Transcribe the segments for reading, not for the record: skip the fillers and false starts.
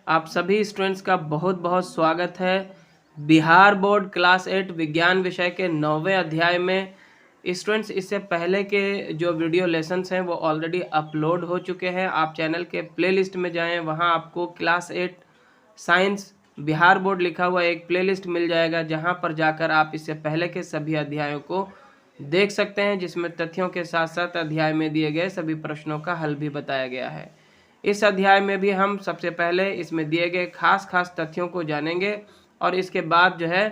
आप सभी स्टूडेंट्स का बहुत बहुत स्वागत है। बिहार बोर्ड क्लास 8 विज्ञान विषय के 9वें अध्याय में स्टूडेंट्स, इससे पहले के जो वीडियो लेसन्स हैं वो ऑलरेडी अपलोड हो चुके हैं। आप चैनल के प्लेलिस्ट में जाएं, वहां आपको क्लास 8 साइंस बिहार बोर्ड लिखा हुआ एक प्लेलिस्ट मिल जाएगा, जहां पर जाकर आप इससे पहले के सभी अध्यायों को देख सकते हैं, जिसमें तथ्यों के साथ साथ अध्याय में दिए गए सभी प्रश्नों का हल भी बताया गया है। इस अध्याय में भी हम सबसे पहले इसमें दिए गए खास तथ्यों को जानेंगे और इसके बाद जो है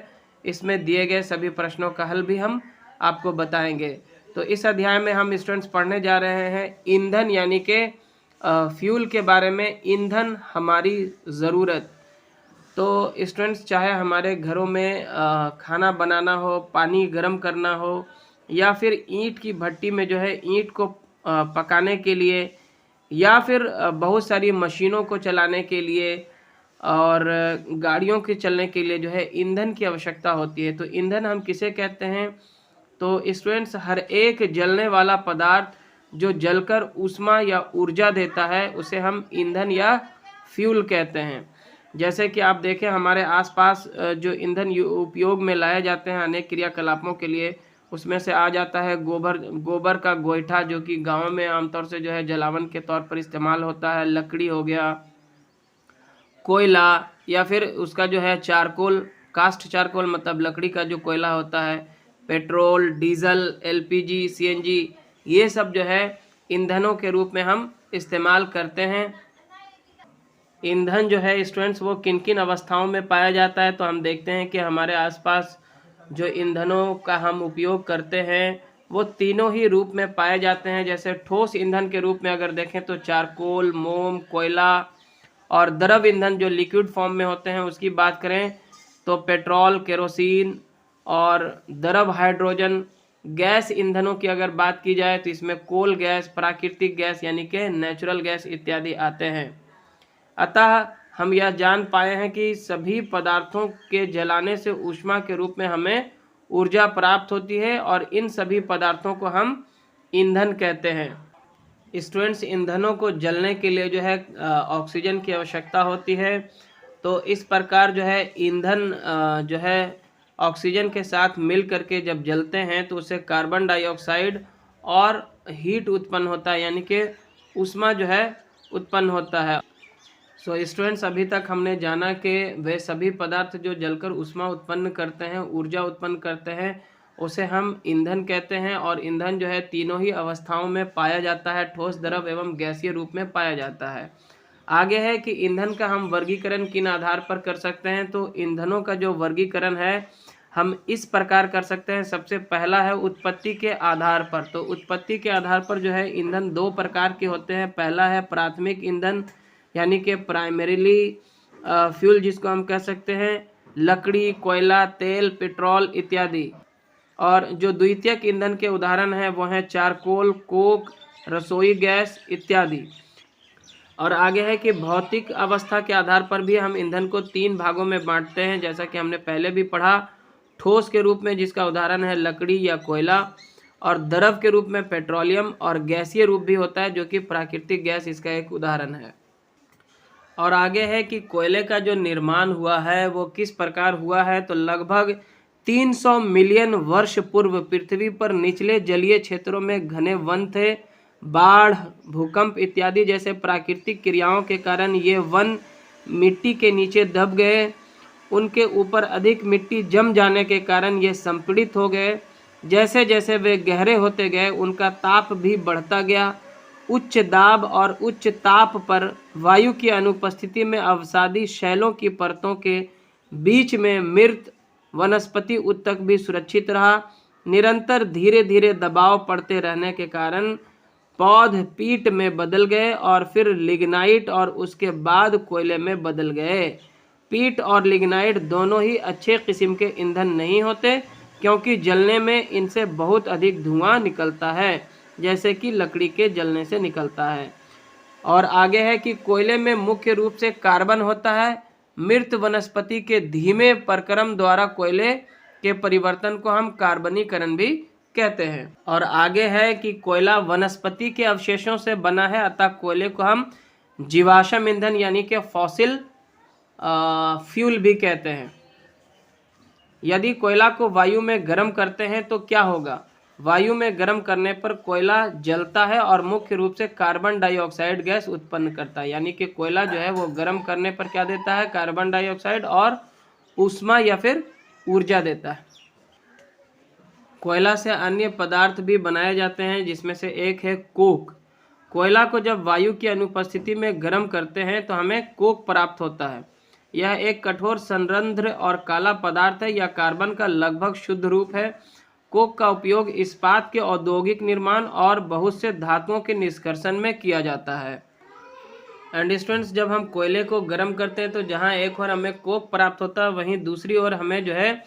इसमें दिए गए सभी प्रश्नों का हल भी हम आपको बताएंगे। तो इस अध्याय में हम स्टूडेंट्स पढ़ने जा रहे हैं ईंधन यानी कि फ्यूल के बारे में। ईंधन हमारी ज़रूरत। तो स्टूडेंट्स, चाहे हमारे घरों में खाना बनाना हो, पानी गर्म करना हो, या फिर ईंट की भट्टी में जो है ईंट को पकाने के लिए, या फिर बहुत सारी मशीनों को चलाने के लिए और गाड़ियों के चलने के लिए जो है ईंधन की आवश्यकता होती है। तो ईंधन हम किसे कहते हैं? तो स्टूडेंट्स, हर एक जलने वाला पदार्थ जो जलकर ऊष्मा या ऊर्जा देता है उसे हम ईंधन या फ्यूल कहते हैं। जैसे कि आप देखें, हमारे आसपास जो ईंधन उपयोग में लाए जाते हैं अनेक क्रियाकलापों के लिए, उसमें से आ जाता है गोबर का गोईठा, जो कि गाँव में आमतौर से जो है जलावन के तौर पर इस्तेमाल होता है। लकड़ी हो गया, कोयला, या फिर उसका जो है चारकोल, कास्ट चारकोल मतलब लकड़ी का जो कोयला होता है, पेट्रोल, डीजल, एलपीजी, सीएनजी, ये सब जो है ईंधनों के रूप में हम इस्तेमाल करते हैं। ईंधन जो है स्टूडेंट्स वो किन किन अवस्थाओं में पाया जाता है? तो हम देखते हैं कि हमारे आसपास जो ईंधनों का हम उपयोग करते हैं वो तीनों ही रूप में पाए जाते हैं। जैसे ठोस ईंधन के रूप में अगर देखें तो चारकोल, मोम, कोयला, और द्रव ईंधन जो लिक्विड फॉर्म में होते हैं उसकी बात करें तो पेट्रोल, केरोसिन और द्रव हाइड्रोजन। गैस ईंधनों की अगर बात की जाए तो इसमें कोल गैस, प्राकृतिक गैस यानी कि नेचुरल गैस इत्यादि आते हैं। अतः हम यह जान पाए हैं कि सभी पदार्थों के जलाने से ऊष्मा के रूप में हमें ऊर्जा प्राप्त होती है और इन सभी पदार्थों को हम ईंधन कहते हैं। स्टूडेंट्स, ईंधनों को जलने के लिए जो है ऑक्सीजन की आवश्यकता होती है। तो इस प्रकार जो है ईंधन जो है ऑक्सीजन के साथ मिल करके जब जलते हैं तो उससे कार्बन डाइऑक्साइड और हीट उत्पन्न होता है, यानी कि ऊष्मा जो है उत्पन्न होता है। सो स्टूडेंट्स, अभी तक हमने जाना कि वे सभी पदार्थ जो जलकर ऊष्मा उत्पन्न करते हैं, ऊर्जा उत्पन्न करते हैं, उसे हम ईंधन कहते हैं। और ईंधन जो है तीनों ही अवस्थाओं में पाया जाता है, ठोस, द्रव एवं गैसीय रूप में पाया जाता है। आगे है कि ईंधन का हम वर्गीकरण किन आधार पर कर सकते हैं? तो ईंधनों का जो वर्गीकरण है हम इस प्रकार कर सकते हैं। सबसे पहला है उत्पत्ति के आधार पर। तो उत्पत्ति के आधार पर जो है ईंधन दो प्रकार के होते हैं। पहला है प्राथमिक ईंधन यानी कि प्राइमरीली फ्यूल, जिसको हम कह सकते हैं लकड़ी, कोयला, तेल, पेट्रोल इत्यादि। और जो द्वितीयक ईंधन के उदाहरण हैं वो हैं चारकोल, कोक, रसोई गैस इत्यादि। और आगे है कि भौतिक अवस्था के आधार पर भी हम ईंधन को तीन भागों में बांटते हैं, जैसा कि हमने पहले भी पढ़ा। ठोस के रूप में, जिसका उदाहरण है लकड़ी या कोयला, और द्रव के रूप में पेट्रोलियम, और गैसीय रूप भी होता है जो कि प्राकृतिक गैस इसका एक उदाहरण है। और आगे है कि कोयले का जो निर्माण हुआ है वो किस प्रकार हुआ है? तो लगभग 300 मिलियन वर्ष पूर्व पृथ्वी पर निचले जलीय क्षेत्रों में घने वन थे। बाढ़, भूकंप इत्यादि जैसे प्राकृतिक क्रियाओं के कारण ये वन मिट्टी के नीचे दब गए। उनके ऊपर अधिक मिट्टी जम जाने के कारण ये संपीड़ित हो गए। जैसे जैसे वे गहरे होते गए उनका ताप भी बढ़ता गया। उच्च दाब और उच्च ताप पर वायु की अनुपस्थिति में अवसादी शैलों की परतों के बीच में मृत वनस्पति ऊतक भी सुरक्षित रहा। निरंतर धीरे धीरे दबाव पड़ते रहने के कारण पौध पीट में बदल गए और फिर लिग्नाइट और उसके बाद कोयले में बदल गए। पीट और लिग्नाइट दोनों ही अच्छे किस्म के ईंधन नहीं होते, क्योंकि जलने में इनसे बहुत अधिक धुआं निकलता है, जैसे कि लकड़ी के जलने से निकलता है। और आगे है कि कोयले में मुख्य रूप से कार्बन होता है। मृत वनस्पति के धीमे प्रक्रम द्वारा कोयले के परिवर्तन को हम कार्बनीकरण भी कहते हैं। और आगे है कि कोयला वनस्पति के अवशेषों से बना है, अतः कोयले को हम जीवाश्म ईंधन यानी कि फॉसिल फ्यूल भी कहते हैं। यदि कोयला को वायु में गर्म करते हैं तो क्या होगा? वायु में गर्म करने पर कोयला जलता है और मुख्य रूप से कार्बन डाइऑक्साइड गैस उत्पन्न करता है। यानी कि कोयला जो है वो गर्म करने पर क्या देता है? कार्बन डाइऑक्साइड और ऊष्मा या फिर ऊर्जा देता है। कोयला से अन्य पदार्थ भी बनाए जाते हैं, जिसमें से एक है कोक। कोयला को जब वायु की अनुपस्थिति में गर्म करते हैं तो हमें कोक प्राप्त होता है। यह एक कठोर संरंध्र और काला पदार्थ है। यह कार्बन का लगभग शुद्ध रूप है। कोक का उपयोग इस्पात के औद्योगिक निर्माण और बहुत से धातुओं के निष्कर्षण में किया जाता है। एंड स्टूडेंट्स, जब हम कोयले को गर्म करते हैं तो जहां एक ओर हमें कोक प्राप्त होता है, वहीं दूसरी ओर हमें जो है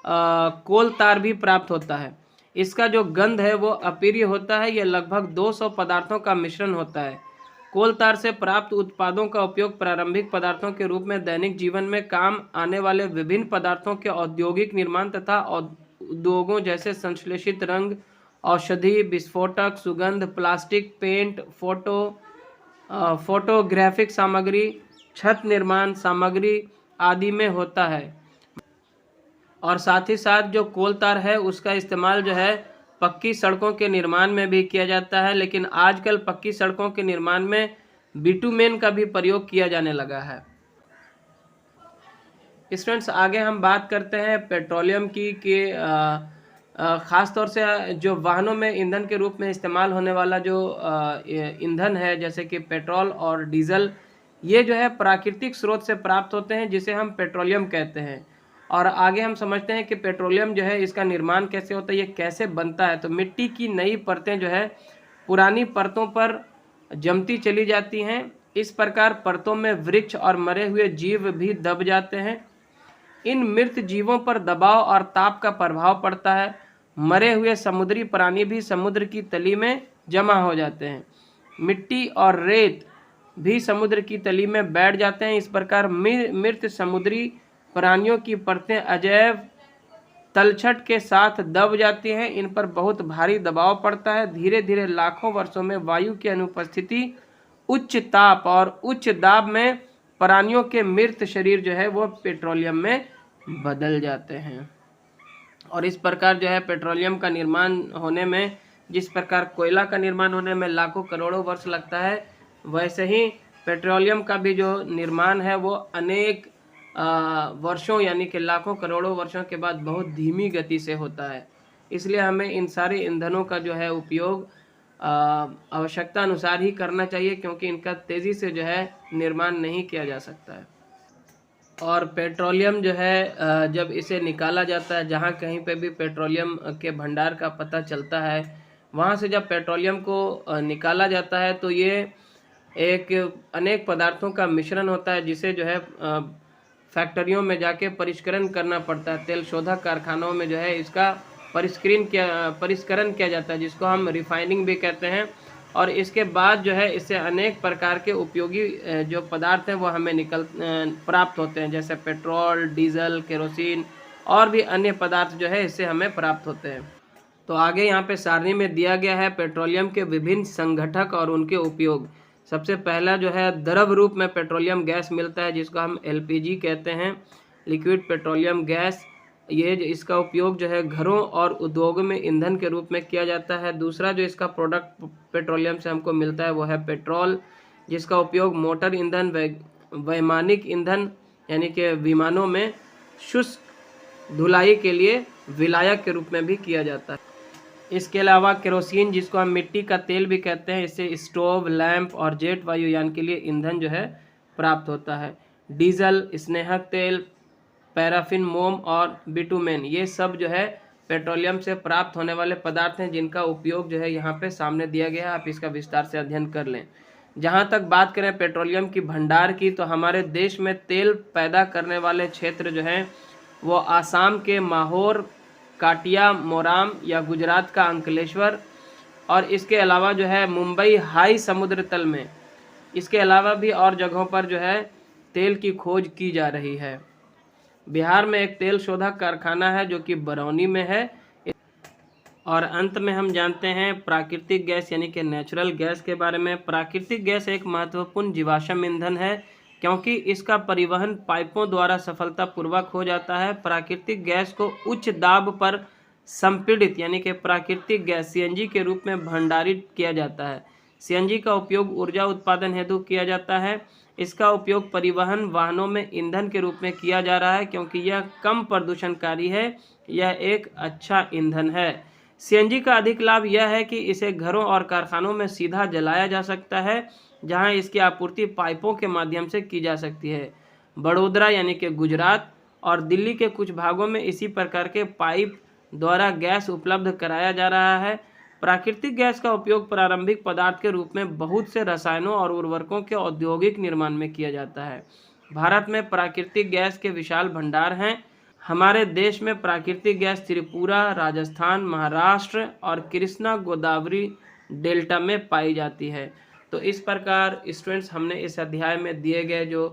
कोल तार भी प्राप्त होता है। इसका जो गंध है वो अप्रिय होता है। यह लगभग 200 पदार्थों का मिश्रण होता है। कोल तार से प्राप्त उत्पादों का उपयोग प्रारंभिक पदार्थों के रूप में दैनिक जीवन में काम आने वाले विभिन्न पदार्थों के औद्योगिक निर्माण तथा उद्योगों जैसे संश्लेषित रंग, औषधि, विस्फोटक, सुगंध, प्लास्टिक, पेंट, फोटोग्राफिक सामग्री, छत निर्माण सामग्री आदि में होता है। और साथ ही साथ जो कोल तार है उसका इस्तेमाल जो है पक्की सड़कों के निर्माण में भी किया जाता है। लेकिन आजकल पक्की सड़कों के निर्माण में बिटुमेन का भी प्रयोग किया जाने लगा है। स्टूडेंट्स, आगे हम बात करते हैं पेट्रोलियम की कि ख़ास तौर से जो वाहनों में ईंधन के रूप में इस्तेमाल होने वाला जो ईंधन है, जैसे कि पेट्रोल और डीजल, ये जो है प्राकृतिक स्रोत से प्राप्त होते हैं, जिसे हम पेट्रोलियम कहते हैं। और आगे हम समझते हैं कि पेट्रोलियम जो है इसका निर्माण कैसे होता है, ये कैसे बनता है। तो मिट्टी की नई परतें जो है पुरानी परतों पर जमती चली जाती हैं। इस प्रकार परतों में वृक्ष और मरे हुए जीव भी दब जाते हैं। इन मृत जीवों पर दबाव और ताप का प्रभाव पड़ता है। मरे हुए समुद्री प्राणी भी समुद्र की तली में जमा हो जाते हैं। मिट्टी और रेत भी समुद्र की तली में बैठ जाते हैं। इस प्रकार मृत समुद्री प्राणियों की परतें अजैव तलछट के साथ दब जाती हैं। इन पर बहुत भारी दबाव पड़ता है। धीरे धीरे लाखों वर्षों में वायु की अनुपस्थिति, उच्च ताप और उच्च दाब में प्राणियों के मृत शरीर जो है वो पेट्रोलियम में बदल जाते हैं। और इस प्रकार जो है पेट्रोलियम का निर्माण होने में, जिस प्रकार कोयला का निर्माण होने में लाखों करोड़ों वर्ष लगता है, वैसे ही पेट्रोलियम का भी जो निर्माण है वो अनेक वर्षों यानी कि लाखों करोड़ों वर्षों के बाद बहुत धीमी गति से होता है। इसलिए हमें इन सारे ईंधनों का जो है उपयोग आवश्यकता अनुसार ही करना चाहिए, क्योंकि इनका तेज़ी से जो है निर्माण नहीं किया जा सकता है। और पेट्रोलियम जो है जब इसे निकाला जाता है, जहाँ कहीं पे भी पेट्रोलियम के भंडार का पता चलता है, वहाँ से जब पेट्रोलियम को निकाला जाता है तो ये एक अनेक पदार्थों का मिश्रण होता है, जिसे जो है फैक्ट्रियों में जाके परिष्करण करना पड़ता है। तेल शोधक कारखानों में जो है इसका परिष्करण किया जाता है, जिसको हम रिफाइनिंग भी कहते हैं। और इसके बाद जो है इससे अनेक प्रकार के उपयोगी जो पदार्थ हैं वो हमें प्राप्त होते हैं, जैसे पेट्रोल, डीजल, केरोसिन और भी अन्य पदार्थ जो है इससे हमें प्राप्त होते हैं। तो आगे यहाँ पे सारणी में दिया गया है पेट्रोलियम के विभिन्न संघटक और उनके उपयोग। सबसे पहला जो है द्रव रूप में पेट्रोलियम गैस मिलता है, जिसको हम एलपीजी कहते हैं, लिक्विड पेट्रोलियम गैस। ये इसका उपयोग जो है घरों और उद्योगों में ईंधन के रूप में किया जाता है। दूसरा जो इसका प्रोडक्ट पेट्रोलियम से हमको मिलता है वो है पेट्रोल, जिसका उपयोग मोटर ईंधन, वैमानिक ईंधन यानी कि विमानों में शुष्क धुलाई के लिए विलायक के रूप में भी किया जाता है। इसके अलावा केरोसिन, जिसको हम मिट्टी का तेल भी कहते हैं, इससे स्टोव, लैंप और जेट वायुयान के लिए ईंधन जो है प्राप्त होता है। डीजल, स्नेहक तेल, पैराफिन, मोम और बिटुमेन, ये सब जो है पेट्रोलियम से प्राप्त होने वाले पदार्थ हैं, जिनका उपयोग जो है यहाँ पे सामने दिया गया है। आप इसका विस्तार से अध्ययन कर लें। जहाँ तक बात करें पेट्रोलियम की भंडार की, तो हमारे देश में तेल पैदा करने वाले क्षेत्र जो हैं वो आसाम के माहौर, काटिया, मोराम या गुजरात का अंकलेश्वर, और इसके अलावा जो है मुंबई हाई समुद्र तल में, इसके अलावा भी और जगहों पर जो है तेल की खोज की जा रही है। बिहार में एक तेल शोधक कारखाना है जो कि बरौनी में है। और अंत में हम जानते हैं प्राकृतिक गैस यानी कि नेचुरल गैस के बारे में। प्राकृतिक गैस एक महत्वपूर्ण जीवाश्म ईंधन है क्योंकि इसका परिवहन पाइपों द्वारा सफलतापूर्वक हो जाता है। प्राकृतिक गैस को उच्च दाब पर संपीड़ित यानी कि प्राकृतिक गैस सीएनजी के रूप में भंडारित किया जाता है। सीएनजी का उपयोग ऊर्जा उत्पादन हेतु किया जाता है। इसका उपयोग परिवहन वाहनों में ईंधन के रूप में किया जा रहा है क्योंकि यह कम प्रदूषणकारी है। यह एक अच्छा ईंधन है। सीएनजी का अधिक लाभ यह है कि इसे घरों और कारखानों में सीधा जलाया जा सकता है, जहां इसकी आपूर्ति पाइपों के माध्यम से की जा सकती है। बड़ोदरा यानी कि गुजरात और दिल्ली के कुछ भागों में इसी प्रकार के पाइप द्वारा गैस उपलब्ध कराया जा रहा है। प्राकृतिक गैस का उपयोग प्रारंभिक पदार्थ के रूप में बहुत से रसायनों और उर्वरकों के औद्योगिक निर्माण में किया जाता है। भारत में प्राकृतिक गैस के विशाल भंडार हैं। हमारे देश में प्राकृतिक गैस त्रिपुरा, राजस्थान, महाराष्ट्र और कृष्णा गोदावरी डेल्टा में पाई जाती है। तो इस प्रकार स्टूडेंट्स हमने इस अध्याय में दिए गए जो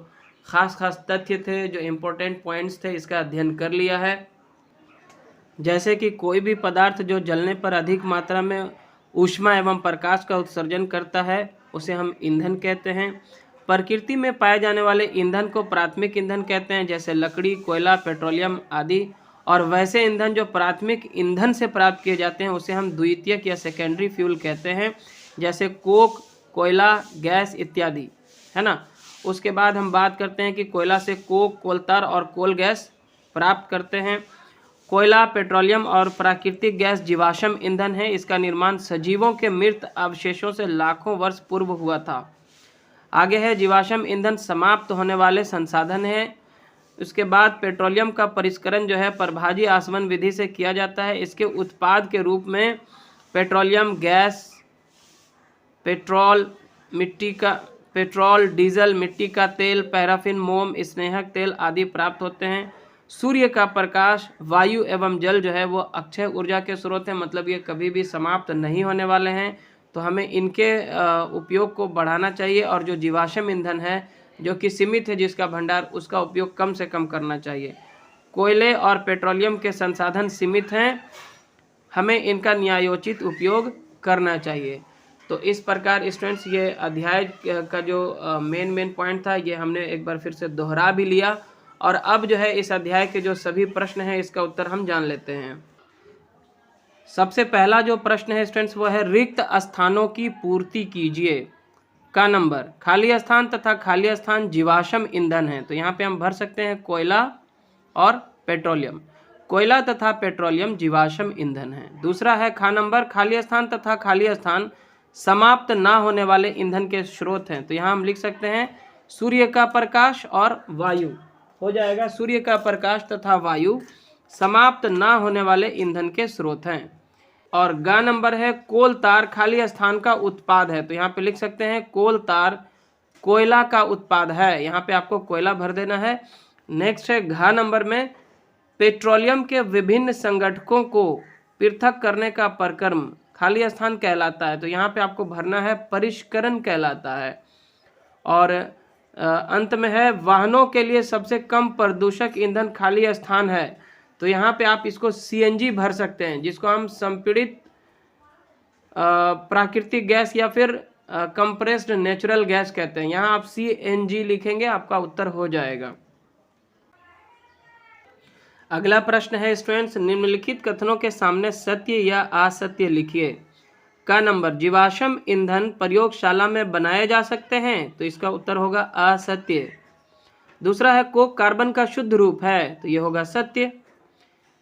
खास तथ्य थे, जो इम्पोर्टेंट पॉइंट्स थे, इसका अध्ययन कर लिया है। जैसे कि कोई भी पदार्थ जो जलने पर अधिक मात्रा में ऊष्मा एवं प्रकाश का उत्सर्जन करता है उसे हम ईंधन कहते हैं। प्रकृति में पाए जाने वाले ईंधन को प्राथमिक ईंधन कहते हैं, जैसे लकड़ी, कोयला, पेट्रोलियम आदि। और वैसे ईंधन जो प्राथमिक ईंधन से प्राप्त किए जाते हैं उसे हम द्वितीयक या सेकेंडरी फ्यूल कहते हैं, जैसे कोक, कोयला, गैस इत्यादि, है ना। उसके बाद हम बात करते हैं कि कोयला से कोक, कोलतार और कोल गैस प्राप्त करते हैं। कोयला, पेट्रोलियम और प्राकृतिक गैस जीवाश्म ईंधन है। इसका निर्माण सजीवों के मृत अवशेषों से लाखों वर्ष पूर्व हुआ था। आगे है जीवाश्म ईंधन समाप्त होने वाले संसाधन है। उसके बाद पेट्रोलियम का परिष्करण जो है परभाजी आसवन विधि से किया जाता है। इसके उत्पाद के रूप में पेट्रोलियम गैस, पेट्रोल, डीजल, मिट्टी का तेल, पैराफिन, मोम, स्नेहक तेल आदि प्राप्त होते हैं। सूर्य का प्रकाश, वायु एवं जल जो है वो अक्षय ऊर्जा के स्रोत हैं, मतलब ये कभी भी समाप्त नहीं होने वाले हैं। तो हमें इनके उपयोग को बढ़ाना चाहिए और जो जीवाश्म ईंधन है जो कि सीमित है जिसका भंडार, उसका उपयोग कम से कम करना चाहिए। कोयले और पेट्रोलियम के संसाधन सीमित हैं, हमें इनका न्यायोचित उपयोग करना चाहिए। तो इस प्रकार स्टूडेंट्स ये अध्याय का जो मेन पॉइंट था ये हमने एक बार फिर से दोहरा भी लिया। और अब जो है इस अध्याय के जो सभी प्रश्न हैं इसका उत्तर हम जान लेते हैं। सबसे पहला जो प्रश्न है स्टूडेंट्स वो है रिक्त स्थानों की पूर्ति कीजिए का नंबर। खाली स्थान तथा खाली स्थान जीवाश्म ईंधन है, तो यहाँ पे हम भर सकते हैं कोयला और पेट्रोलियम। कोयला तथा पेट्रोलियम जीवाश्म ईंधन है। दूसरा है खा नंबर, खाली स्थान तथा खाली स्थान समाप्त ना होने वाले ईंधन के स्रोत हैं, तो यहाँ हम लिख सकते हैं सूर्य का प्रकाश और वायु हो जाएगा। सूर्य का प्रकाश तथा वायु समाप्त ना होने वाले ईंधन के स्रोत हैं। और गा नंबर है कोल तार खाली स्थान का उत्पाद है, तो यहाँ पे लिख सकते हैं कोल तार कोयला का उत्पाद है, यहाँ पे आपको कोयला भर देना है। नेक्स्ट है घा नंबर में पेट्रोलियम के विभिन्न संगठकों को पृथक करने का प्रक्रम खाली स्थान कहलाता है, तो यहाँ पे आपको भरना है परिष्करण कहलाता है। और अंत में है वाहनों के लिए सबसे कम प्रदूषक ईंधन खाली स्थान है, तो यहाँ पे आप इसको सीएनजी भर सकते हैं, जिसको हम संपीड़ित प्राकृतिक गैस या फिर कंप्रेस्ड नेचुरल गैस कहते हैं। यहाँ आप सीएनजी लिखेंगे, आपका उत्तर हो जाएगा। अगला प्रश्न है स्टूडेंट्स, निम्नलिखित कथनों के सामने सत्य या असत्य लिखिए का नंबर। जीवाश्म ईंधन प्रयोगशाला में बनाए जा सकते हैं, तो इसका उत्तर होगा असत्य। दूसरा है कोक कार्बन का शुद्ध रूप है, तो ये होगा सत्य।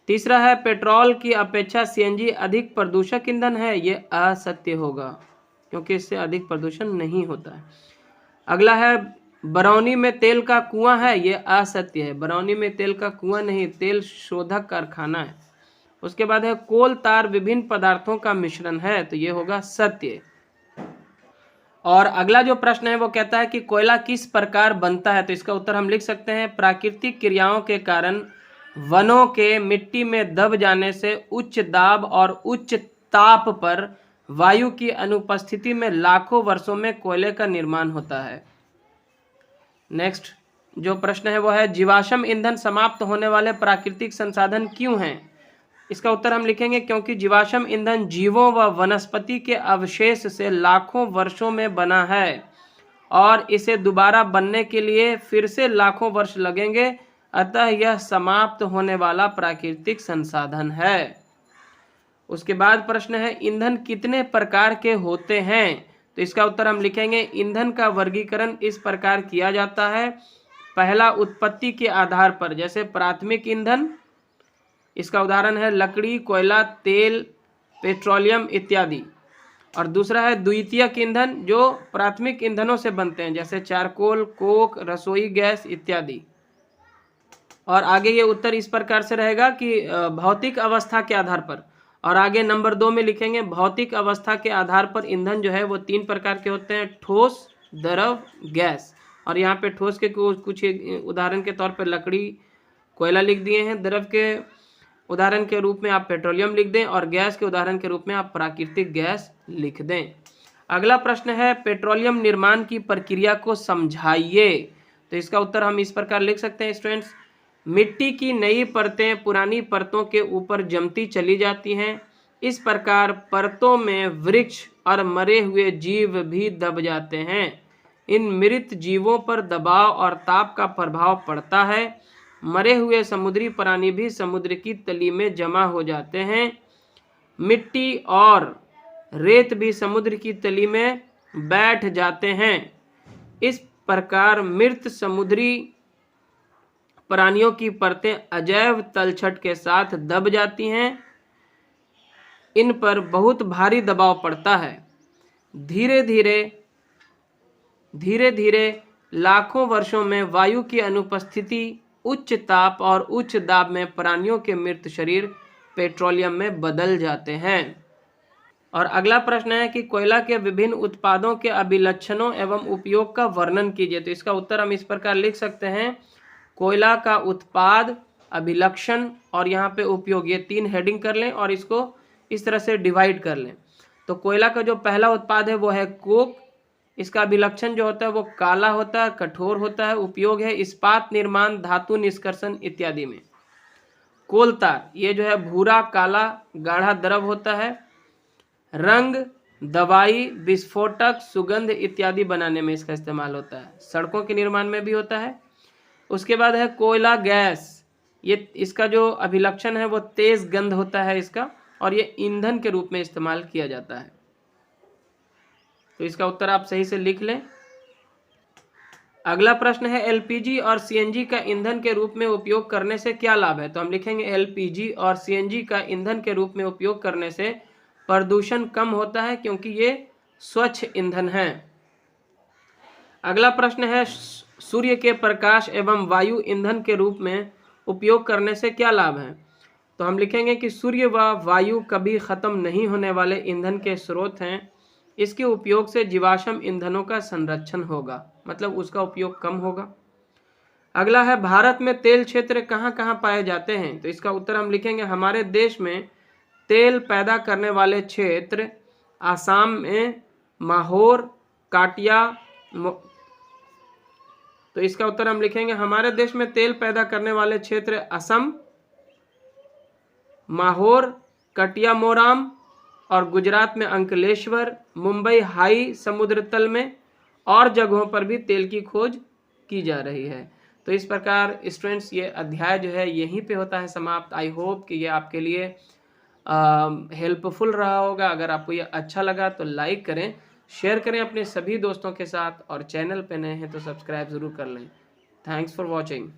तीसरा है पेट्रोल की अपेक्षा सीएनजी अधिक प्रदूषक ईंधन है, ये असत्य होगा क्योंकि इससे अधिक प्रदूषण नहीं होता है। अगला है बरौनी में तेल का कुआं है, ये असत्य है। बरौनी में तेल का कुआं नहीं, तेल शोधक कारखाना है। उसके बाद है कोल तार विभिन्न पदार्थों का मिश्रण है, तो ये होगा सत्य। और अगला जो प्रश्न है वो कहता है कि कोयला किस प्रकार बनता है, तो इसका उत्तर हम लिख सकते हैं प्राकृतिक क्रियाओं के कारण वनों के मिट्टी में दब जाने से उच्च दाब और उच्च ताप पर वायु की अनुपस्थिति में लाखों वर्षों में कोयले का निर्माण होता है। नेक्स्ट जो प्रश्न है वो है जीवाश्म ईंधन समाप्त होने वाले प्राकृतिक संसाधन क्यों हैं। इसका उत्तर हम लिखेंगे क्योंकि जीवाश्म ईंधन जीवों व वनस्पति के अवशेष से लाखों वर्षों में बना है और इसे दोबारा बनने के लिए फिर से लाखों वर्ष लगेंगे, अतः यह समाप्त होने वाला प्राकृतिक संसाधन है। उसके बाद प्रश्न है ईंधन कितने प्रकार के होते हैं? तो इसका उत्तर हम लिखेंगे ईंधन का वर्गीकरण इस प्रकार किया जाता है। पहला, उत्पत्ति के आधार पर, जैसे प्राथमिक ईंधन, इसका उदाहरण है लकड़ी, कोयला, तेल, पेट्रोलियम इत्यादि। और दूसरा है द्वितीयक ईंधन, जो प्राथमिक ईंधनों से बनते हैं, जैसे चारकोल, कोक, रसोई गैस इत्यादि। और आगे ये उत्तर इस प्रकार से रहेगा कि भौतिक अवस्था के आधार पर, और आगे नंबर 2 में लिखेंगे भौतिक अवस्था के आधार पर ईंधन जो है वो 3 प्रकार के होते हैं, ठोस, द्रव, गैस। और यहाँ पे ठोस के कुछ उदाहरण के तौर पर लकड़ी, कोयला लिख दिए हैं, द्रव के उदाहरण के रूप में आप पेट्रोलियम लिख दें, और गैस के उदाहरण के रूप में आप प्राकृतिक गैस लिख दें। अगला प्रश्न है पेट्रोलियम निर्माण की प्रक्रिया को समझाइए। तो इसका उत्तर हम इस प्रकार लिख सकते हैं स्टूडेंट्स, मिट्टी की नई परतें पुरानी परतों के ऊपर जमती चली जाती हैं। इस प्रकार परतों में वृक्ष और मरे हुए जीव भी दब जाते हैं। इन मृत जीवों पर दबाव और ताप का प्रभाव पड़ता है। मरे हुए समुद्री प्राणी भी समुद्र की तली में जमा हो जाते हैं। मिट्टी और रेत भी समुद्र की तली में बैठ जाते हैं। इस प्रकार मृत समुद्री प्राणियों की परतें अजैव तलछट के साथ दब जाती हैं। इन पर बहुत भारी दबाव पड़ता है। धीरे धीरे लाखों वर्षों में वायु की अनुपस्थिति, उच्च ताप और उच्च दाब में प्राणियों के मृत शरीर पेट्रोलियम में बदल जाते हैं। और अगला प्रश्न है कि कोयला के विभिन्न उत्पादों के अभिलक्षणों एवं उपयोग का वर्णन कीजिए। तो इसका उत्तर हम इस प्रकार लिख सकते हैं, कोयला का उत्पाद, अभिलक्षण और यहाँ पे उपयोग, ये 3 हेडिंग कर लें और इसको इस तरह से डिवाइड कर लें। तो कोयला का जो पहला उत्पाद है वो है कोक। इसका अभिलक्षण जो होता है वो काला होता है, कठोर होता है। उपयोग है इस्पात निर्माण, धातु निष्कर्षण इत्यादि में। कोलतार, ये जो है भूरा, काला, गाढ़ा द्रव होता है। रंग, दवाई, विस्फोटक, सुगंध इत्यादि बनाने में इसका इस्तेमाल होता है। सड़कों के निर्माण में भी होता है। उसके बाद है कोयला गैस। ये इसका जो अभिलक्षण है वो तेज गंध होता है इसका, और ये ईंधन के रूप में इस्तेमाल किया जाता है। तो इसका उत्तर आप सही से लिख लें। अगला प्रश्न है एलपीजी और सीएनजी का ईंधन के रूप में उपयोग करने से क्या लाभ है? तो हम लिखेंगे एलपीजी और सीएनजी का ईंधन के रूप में उपयोग करने से प्रदूषण कम होता है, क्योंकि ये स्वच्छ ईंधन है। अगला प्रश्न है सूर्य के प्रकाश एवं वायु ईंधन के रूप में उपयोग करने से क्या लाभ है? तो हम लिखेंगे कि सूर्य व वायु कभी खत्म नहीं होने वाले ईंधन के स्रोत हैं। इसके उपयोग से जीवाश्म ईंधनों का संरक्षण होगा, मतलब उसका उपयोग कम होगा। अगला है भारत में तेल क्षेत्र कहाँ कहाँ पाए जाते हैं? तो इसका उत्तर हम लिखेंगे हमारे देश में तेल पैदा करने वाले क्षेत्र आसाम में माहौर, काटिया। तो इसका उत्तर हम लिखेंगे हमारे देश में तेल पैदा करने वाले क्षेत्र असम, माहौर, कटियामोराम, और गुजरात में अंकलेश्वर, मुंबई हाई समुद्र तल में और जगहों पर भी तेल की खोज की जा रही है। तो इस प्रकार स्टूडेंट्स ये अध्याय जो है यहीं पे होता है समाप्त। आई होप कि ये आपके लिए हेल्पफुल रहा होगा। अगर आपको ये अच्छा लगा तो लाइक करें, शेयर करें अपने सभी दोस्तों के साथ, और चैनल पे नए हैं तो सब्सक्राइब ज़रूर कर लें। Thanks for watching.